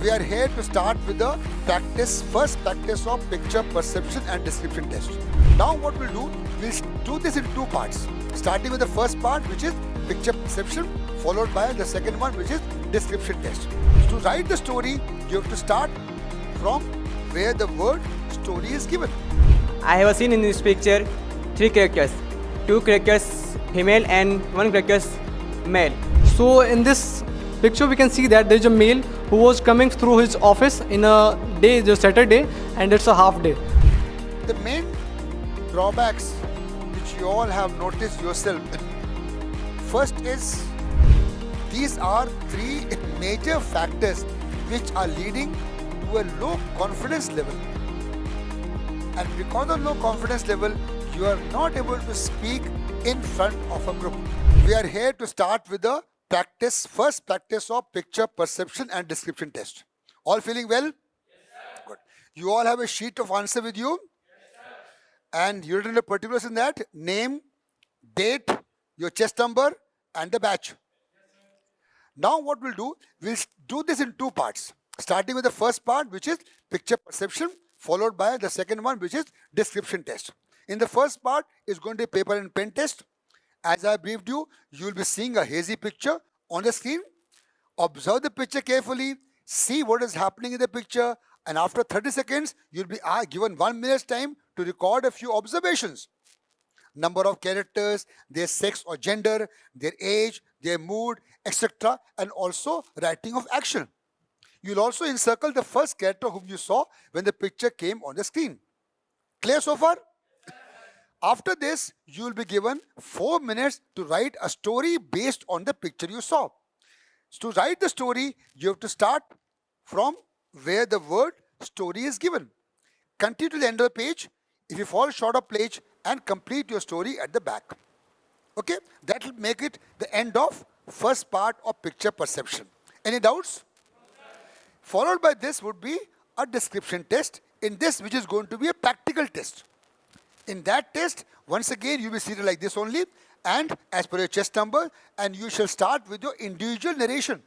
We are here to start with the first practice of picture perception and description test. Now what we'll do, we'll do this in two parts. Starting with the first part, which is picture perception, followed by the second one, which is description test. To write the story, you have to start from where the word story is given. I have seen in this picture 3 characters, 2 characters female and 1 character male. So in this picture we can see that there is a male who was coming through his office in a day, the Saturday, and it's a half day. The main drawbacks which you all have noticed yourself, first is these are 3 major factors which are leading to a low confidence level. And because of low confidence level, you are not able to speak in front of a group. We are here to start with the first practice of picture perception and description test. All feeling well? Yes, sir. Good. You all have a sheet of answer with you? Yes, sir. And you written the particulars in that: name, date, your chest number, and the batch. Yes, now what we'll do this in 2 parts. Starting with the first part, which is picture perception, followed by the second one, which is description test. In the first part, is going to be paper and pen test. As I briefed you, you will be seeing a hazy picture on the screen. Observe the picture carefully, see what is happening in the picture, and after 30 seconds, you'll be given 1 minute's time to record a few observations. Number of characters, their sex or gender, their age, their mood, etc. and also writing of action. You'll also encircle the first character whom you saw when the picture came on the screen. Clear so far? After this, you will be given 4 minutes to write a story based on the picture you saw. So to write the story, you have to start from where the word story is given. Continue to the end of the page. If you fall short of page, and complete your story at the back. Okay? That will make it the end of first part of picture perception. Any doubts? Followed by this would be a description test. In this, which is going to be a practical test. In that test, once again, you will be seated like this only, and as per your chest number, and you shall start with your individual narration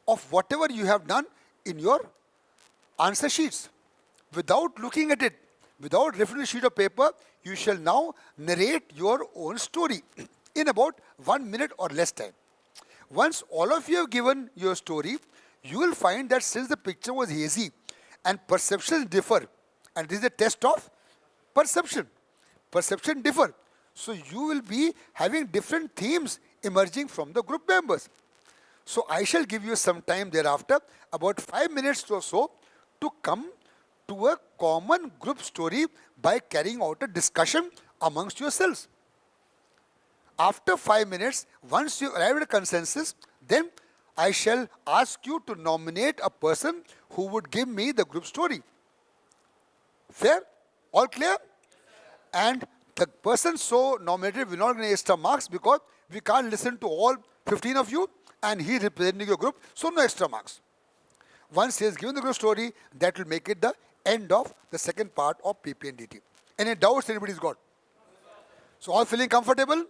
of whatever you have done in your answer sheets. Without looking at it, without referring to the sheet of paper, you shall now narrate your own story in about 1 minute or less time. Once all of you have given your story, you will find that since the picture was hazy and perceptions differ, and this is a test of perception. Perception differ. So you will be having different themes emerging from the group members. So I shall give you some time thereafter, about 5 minutes or so, to come to a common group story by carrying out a discussion amongst yourselves. After 5 minutes, once you arrive at a consensus, then I shall ask you to nominate a person who would give me the group story. Fair? All clear? And the person so nominated will not get extra marks because we can't listen to all 15 of you and he is representing your group, so no extra marks. Once he has given the group story, that will make it the end of the second part of PPDT. Any doubts anybody's got? So all feeling comfortable? Yes,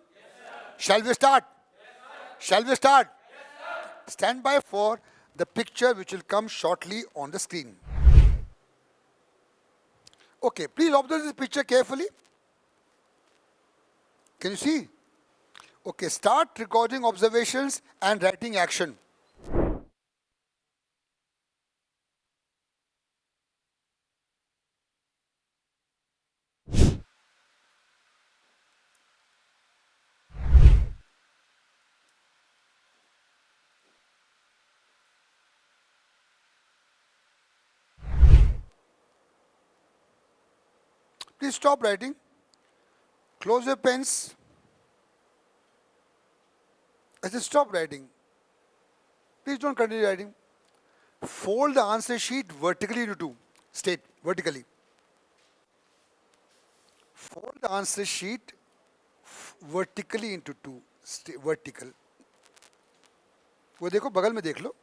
shall we start? Yes, shall we start? Yes, stand by for the picture which will come shortly on the screen. Okay, please observe this picture carefully. Can you see? Okay, start recording observations and writing action. Please stop writing. Close your pens. I said stop writing. Please don't continue writing. Fold the answer sheet vertically into 2. State vertically. Fold the answer sheet vertically into 2. Vertical. वो देखो बगल में देख लो.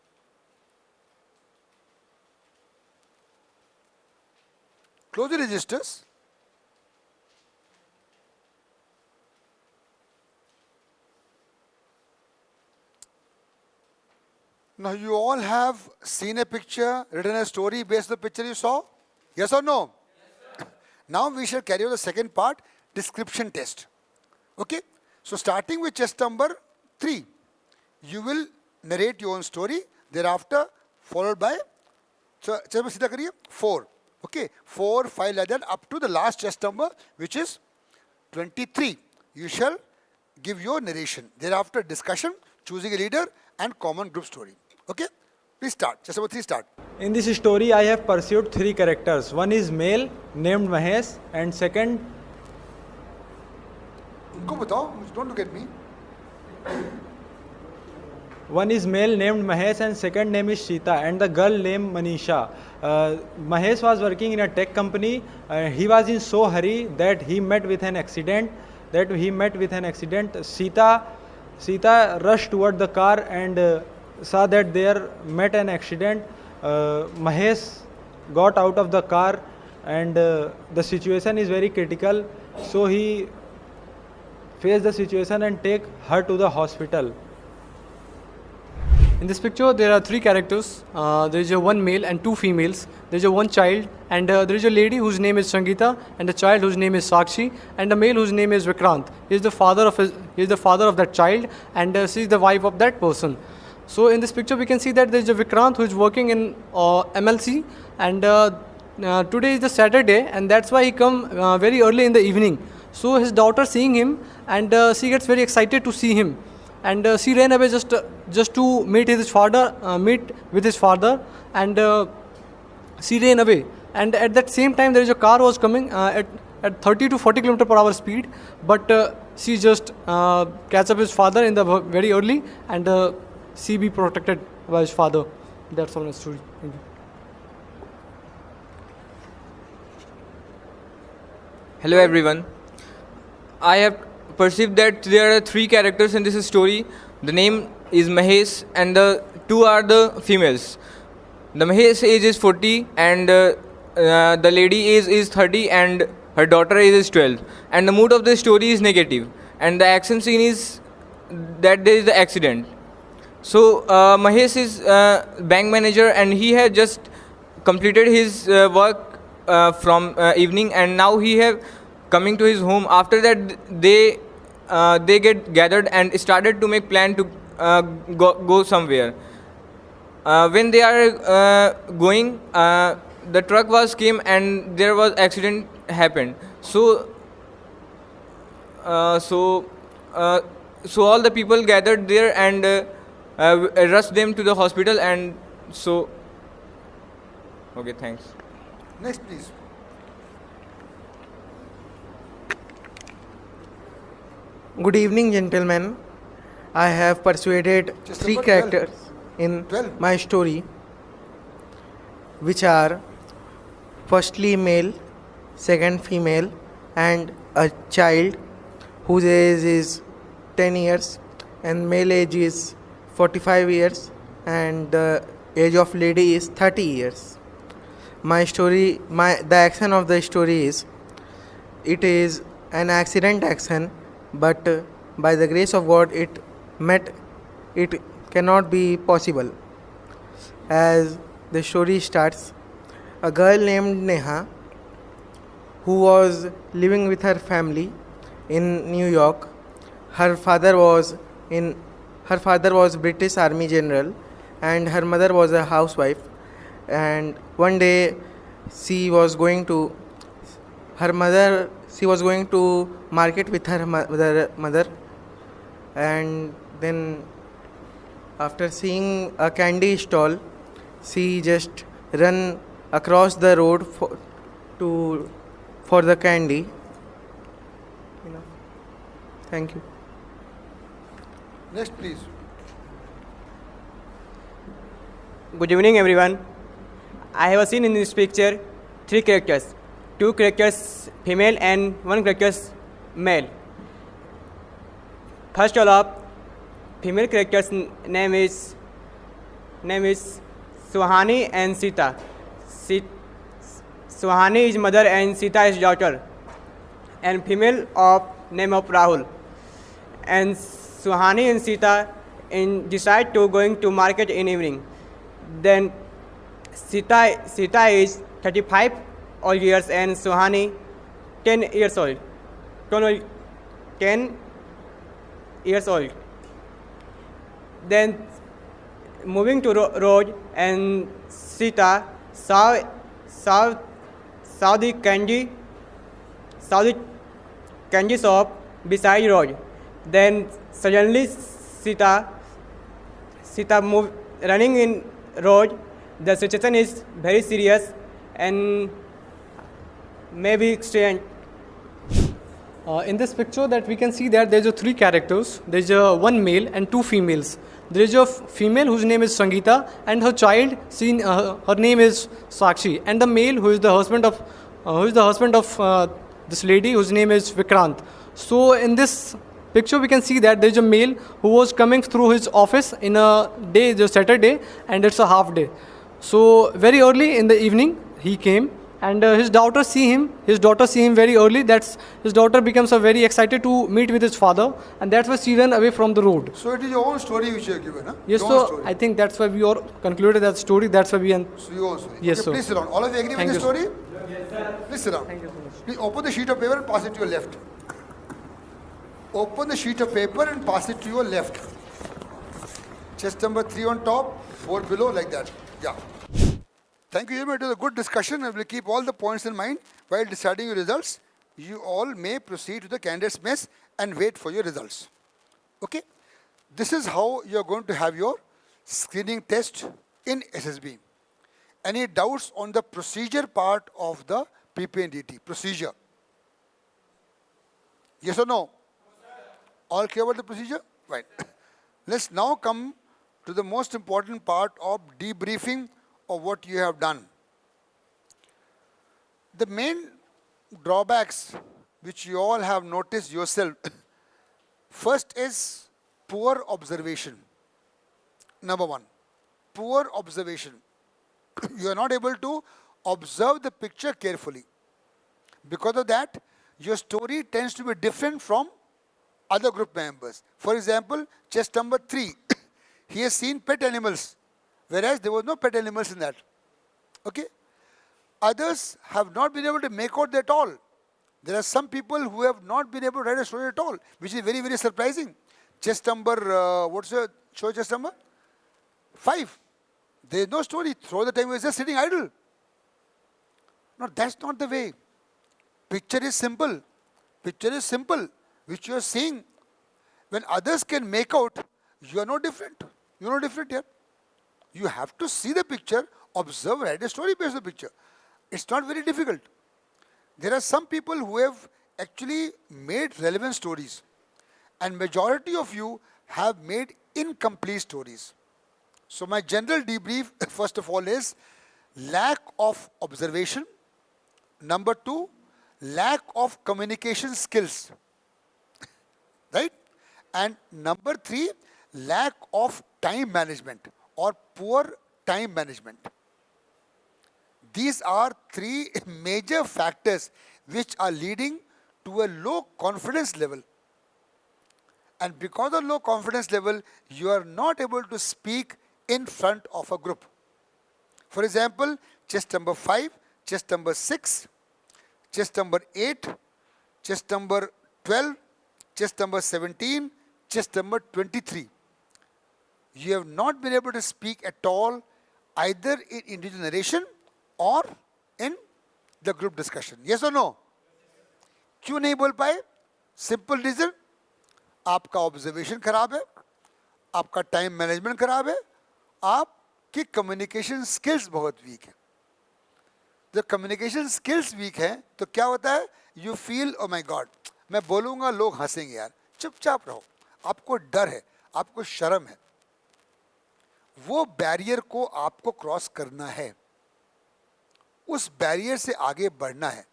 Close the registers. Now you all have seen a picture, written a story based on the picture you saw? Yes or no? Yes, now we shall carry on the second part, description test. Okay? So starting with test number 3, you will narrate your own story, thereafter followed by 4. Okay? 4, 5 like that up to the last test number, which is 23. You shall give your narration. Thereafter discussion, choosing a leader and common group story. Okay? Please start. Test number 3 start. In this story, I have pursued 3 characters. One is male, named Mahesh, and second, उनको बताओ, don't look at me. one is male named Mahesh, and second name is Sita, and the girl named Manisha. Mahesh was working in a tech company. He was in so hurry that he met with an accident. Sita rushed toward the car and saw that there met an accident. Mahesh got out of the car and the situation is very critical. So he faced the situation and take her to the hospital. In this picture, there are 3 characters. There is a 1 male and 2 females. There is a 1 child, and there is a lady whose name is Sangeeta, and a child whose name is Sakshi, and a male whose name is Vikrant. He is the father of that child, and she is the wife of that person. So in this picture, we can see that there is a Vikrant who is working in MLC, and today is the Saturday, and that's why he come very early in the evening. So his daughter seeing him, and she gets very excited to see him, and she ran away just to meet with his father, and she ran away. And at that same time, there is a car was coming at 30 to 40 km per hour speed, but she just catch up his father in the very early, and she be protected by his father. That's all my story. Thank you. Hello everyone. I have perceived that there are 3 characters in this story. The name is Mahesh and the 2 are the females. The Mahesh age is 40 and the lady is 30 and her daughter age is 12. And the mood of the story is negative. And the action scene is that there is the accident. So Mahesh is bank manager and he has just completed his work from evening, and now he have coming to his home. After that they get gathered and started to make plan to go somewhere. When they are going, the truck was came and there was accident happened. So all the people gathered there and rushed them to the hospital, and so okay, thanks. Next, please. Good evening, gentlemen. I have persuaded Just 3 number 12. characters in 12. my story, which are firstly male, second female, and a child whose age is 10 years, and male age is 45 years, and the age of lady is 30 years. The action of the story is, it is an accident action, but by the grace of God it cannot be possible. As the story starts, a girl named Neha, who was living with her family in New York. Her father was British Army General, and her mother was a housewife. And one day she was going to market with her mother, and then after seeing a candy stall, she just ran across the road for the candy. Thank you. Next, please. Good evening everyone. I have seen in this picture 3 characters. 2 characters female and 1 character male. First of all, female character's name is Suhani and Sita. Suhani is mother and Sita is daughter. And female of name of Rahul. And Suhani and Sita and decide to going to market in evening. Then Sita is 35 old years and Suhani 10 years old. 10 years old. Then moving to road and Sita saw the candy shop beside road. Then suddenly Sita moved running in road. The situation is very serious and maybe extent. In this picture that we can see that there's a three characters. There's a one male and two females. There is a female whose name is Sangeeta and her child, her name is Sakshi, and the male who is the husband of this lady whose name is Vikrant. So in this picture we can see that there is a male who was coming through his office in a day, the Saturday, and it's a half day. So very early in the evening he came, and his daughter see him very early. That's his daughter becomes very excited to meet with his father, and that's why she ran away from the road. So it is your own story which you have given, huh? Yes, Your own so story. I think that's why we all concluded that story. That's why we So your own story. Yes, okay, sir. Please sit down. All of you agree Thank with the you, story? Yes, sir. Please sit down. Thank you so much. Please open the sheet of paper and pass it to your left. Open the sheet of paper and pass it to your left. Chest number 3 on top, 4 below, like that. Yeah. Thank you, gentlemen. It was a good discussion. I will keep all the points in mind while deciding your results. You all may proceed to the candidates mess and wait for your results. Okay? This is how you are going to have your screening test in SSB. Any doubts on the procedure part of the PPDT? Procedure. Yes or no? All clear about the procedure? Right. Let's now come to the most important part of debriefing of what you have done. The main drawbacks which you all have noticed yourself, first is poor observation. Number one, poor observation. You are not able to observe the picture carefully. Because of that, your story tends to be different from other group members. For example, chest number 3, he has seen pet animals, whereas there was no pet animals in that. Okay? Others have not been able to make out that at all. There are some people who have not been able to write a story at all, which is very, very surprising. Chest number, what's your show chest number? 5. There is no story. Through the time he was just sitting idle. No, that's not the way. Picture is simple. Picture is simple, which you are seeing. When others can make out, you are no different. You are no different here. You have to see the picture, observe, write a story based on the picture. It's not very difficult. There are some people who have actually made relevant stories, and majority of you have made incomplete stories. So my general debrief, first of all, is lack of observation. Number 2, lack of communication skills. Right? And number 3, lack of time management or poor time management. These are 3 major factors which are leading to a low confidence level. And because of low confidence level, you are not able to speak in front of a group. For example, chest number 5, chest number 6, chest number 8, chest number 12, chest number 17, chest number 23. You have not been able to speak at all, either in individual narration or in the group discussion. Yes or no? क्यों नहीं बोल पाए? Simple reason. आपका observation खराब है, आपका time management खराब है, आपकी कम्युनिकेशन स्किल्स बहुत वीक है. जब कम्युनिकेशन स्किल्स वीक है तो क्या होता है? You feel oh my God, मैं बोलूँगा लोग हंसेंगे यार, चुपचाप रहो. आपको डर है, आपको शर्म है. वो बैरियर को आपको क्रॉस करना है, उस बैरियर से आगे बढ़ना है.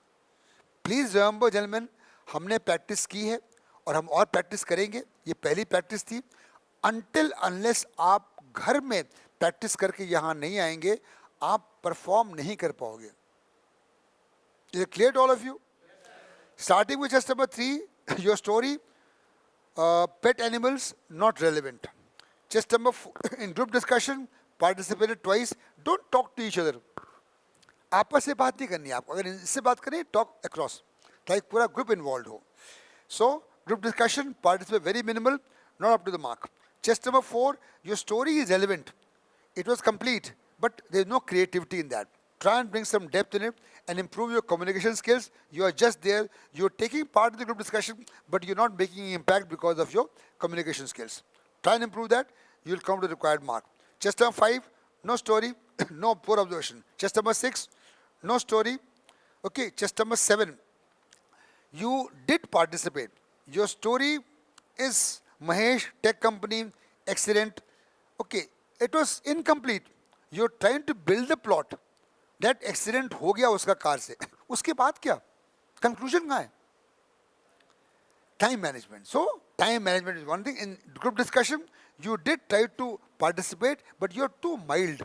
प्लीज़ रिमेंबर जेंटलमैन, हमने प्रैक्टिस की है और हम और प्रैक्टिस करेंगे. ये पहली प्रैक्टिस थी. अनटिल अनलेस आप घर में प्रैक्टिस करके यहाँ नहीं आएंगे, आप परफॉर्म नहीं कर पाओगे. Is it clear to all of you? Starting with chest number 3, your story, pet animals not relevant. Chest number 4, in group discussion, participated twice. Don't talk to each other. आपस से बात नहीं करनी है आपको. अगर इससे बात करें, talk across. Like पूरा group involved हो. So, group discussion, participate very minimal, not up to the mark. Chest number 4, your story is relevant. It was complete, but there is no creativity in that. Try and bring some depth in it and improve your communication skills. You are just there. You're taking part in the group discussion, but you're not making impact because of your communication skills. Try and improve that. You'll come to the required mark. Chest number 5, no story, no poor observation. Chest number 6, no story. Okay, chest number 7, you did participate. Your story is Mahesh, tech company, accident. Okay, it was incomplete. You're trying to build the plot. That accident हो गया उसका car से. उसके बाद क्या? Conclusion कहाँ है? Time management. So, time management is one thing. In group discussion, you did try to participate, but you're too mild.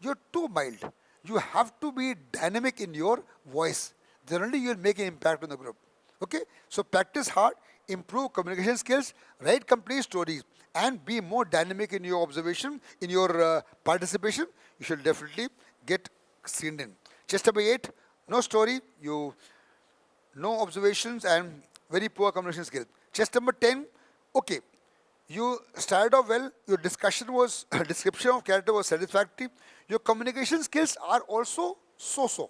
You're too mild. You have to be dynamic in your voice. Then only you'll make an impact on the group. Okay? So, practice hard, improve communication skills, write complete stories, and be more dynamic in your observation, in your participation. You should definitely get screened in. Chest number 8, no story, no observations and very poor communication skill. Chest number 10, okay, you started off well, your description of character was satisfactory, your communication skills are also so-so.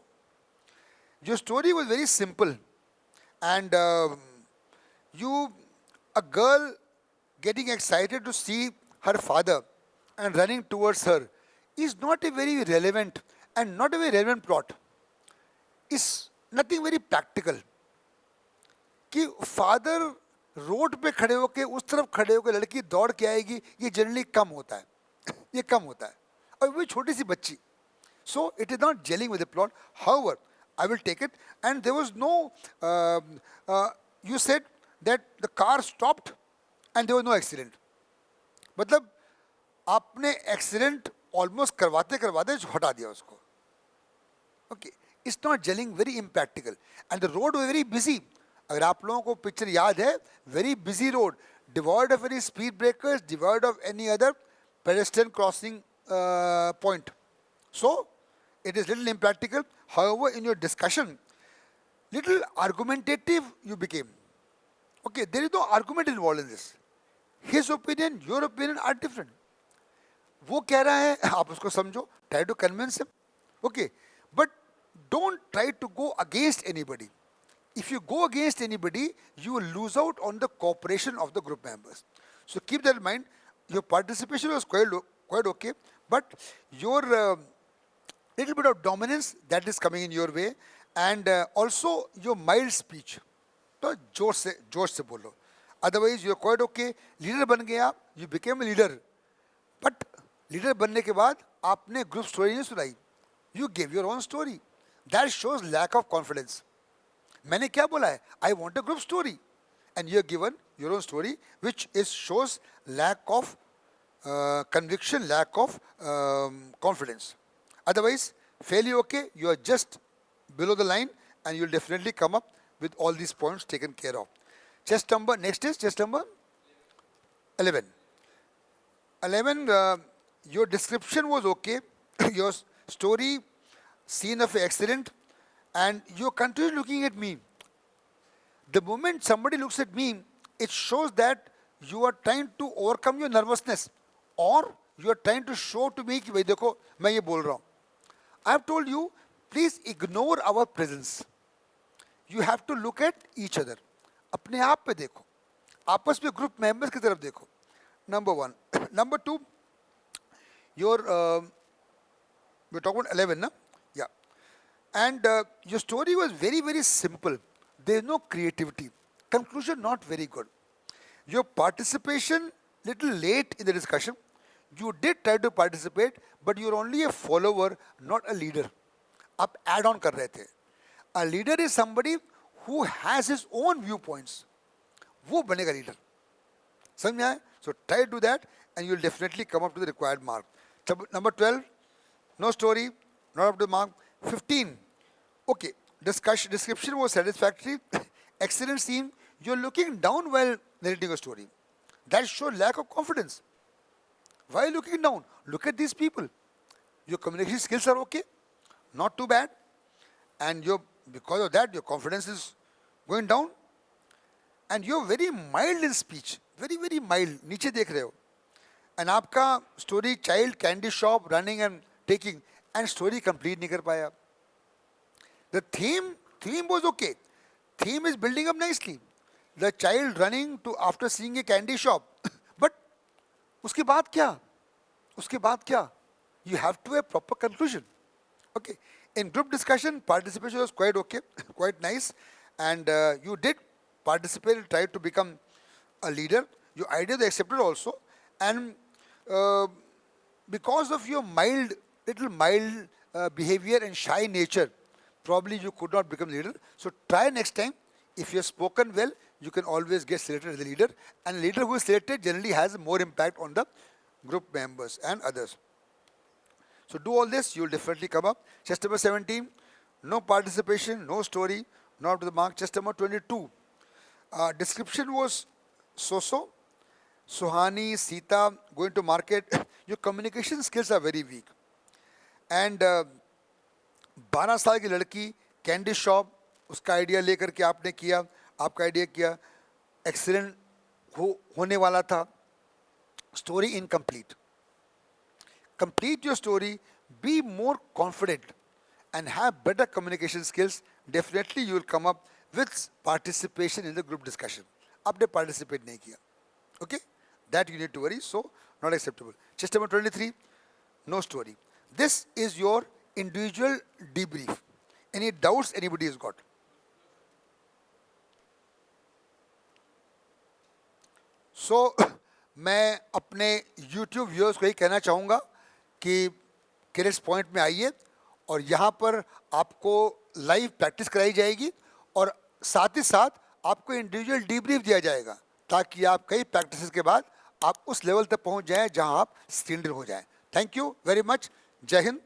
Your story was very simple, and a girl getting excited to see her father and running towards her is not a very relevant and not a very relevant plot. Is nothing very practical. कि father road पे खड़े होके उस तरफ खड़े होकर लड़की दौड़ के आएगी, ये जनरली कम होता है. ये कम होता है और वो छोटी सी बच्ची. So it is not gelling with the plot. However, I will take it. And there was no, you said that the car stopped and there was no accident. मतलब आपने accident almost करवाते करवाते हटा दिया उसको. Okay, it's not gelling, very impractical. And the road was very busy. अगर आप लोगों को पिक्चर याद है, very busy road, devoid of any speed breakers, devoid of any other pedestrian crossing point. So, it is little impractical. However, in your discussion, little argumentative you became. Okay, there is no argument involved in this. His opinion, your opinion are different. वो कह रहा है, आप उसको समझो, try to convince him. Okay, but don't try to go against anybody. If you go against anybody, you will lose out on the cooperation of the group members. So keep that in mind. Your participation was quite okay, but your little bit of dominance that is coming in your way, and also your mild speech. तो जोश से बोलो. Otherwise, you are quite okay. Leader बन गया, you became a leader. But leader बनने के बाद आपने group story नहीं सुनाई. You gave your own story. That shows lack of confidence. मैंने क्या बोला है? I want a group story, and you have given your own story, which shows lack of conviction, lack of confidence. Otherwise, fairly okay. You are just below the line, and you will definitely come up with all these points taken care of. Next is chest number 11. 11. Your description was okay. Your story, scene of accident. And you continue looking at me. The moment somebody looks at me, it shows that you are trying to overcome your nervousness, or you are trying to show to me कि भाई देखो मैं ये बोल रहा हूँ. I have told you, please ignore our presence. You have to look at each other. अपने आप पे देखो. आपस में group members की तरफ देखो. Number 1. Number 2. We're talking about 11, na? Yeah. And your story was very, very simple. There is no creativity. Conclusion not very good. Your participation little late in the discussion. You did try to participate, but you're only a follower, not a leader. आप add on कर रहे थे. A leader is somebody who has his own viewpoints. वो बनेगा leader. समझ में आए? So try to do that, and you'll definitely come up to the required mark. Number 12, no story, not up to the mark. 15. Okay, description was satisfactory. Excellent scene. You're looking down while narrating a story. That shows lack of confidence. Why looking down? Look at these people. Your communication skills are okay, not too bad, and because of that your confidence is going down, and you're very mild in speech, very very mild. नीचे देख रहे हो, and आपका story child candy shop running and taking, and story complete नहीं कर पाया. The theme was okay. Theme is building up nicely. The child running to after seeing a candy shop, but उसके बाद क्या? उसके बाद क्या? You have to have proper conclusion. Okay. In group discussion, participation was quite okay, quite nice, and you did participate, tried to become a leader. Your ideas are accepted also, and because of your little mild behavior and shy nature, probably you could not become leader. So try next time. If you have spoken well, you can always get selected as a leader, and a leader who is selected generally has more impact on the group members and others. So do all this, you will definitely come up. Chest number 17, no participation, no story, not up to the mark. Chest number 22, description was so-so. Suhani, Sita, going to market. Your communication skills are very weak. And 12 साल की लड़की, candy shop, उसका idea लेकर के आपने किया, आपका idea किया, एक्सीलेंट होने वाला था. Story incomplete. Complete your story, be more confident, and have better communication skills. Definitely you will come up with participation in the group discussion. आपने participate नहीं किया. Okay? That you need to worry, so not acceptable. Chest number 23, no story. This is your individual debrief. Any doubts anybody has got? So, मैं अपने YouTube viewers को ही कहना चाहूँगा कि cadets point में आइए, और यहाँ पर आपको लाइव प्रैक्टिस कराई जाएगी, और साथ ही साथ आपको इंडिविजुअल डीब्रीफ दिया जाएगा, ताकि आप कई प्रैक्टिस के बाद आप उस लेवल तक पहुँच जाएं जहाँ आप स्किल्ड हो जाएं. Thank you very much. जय हिंद.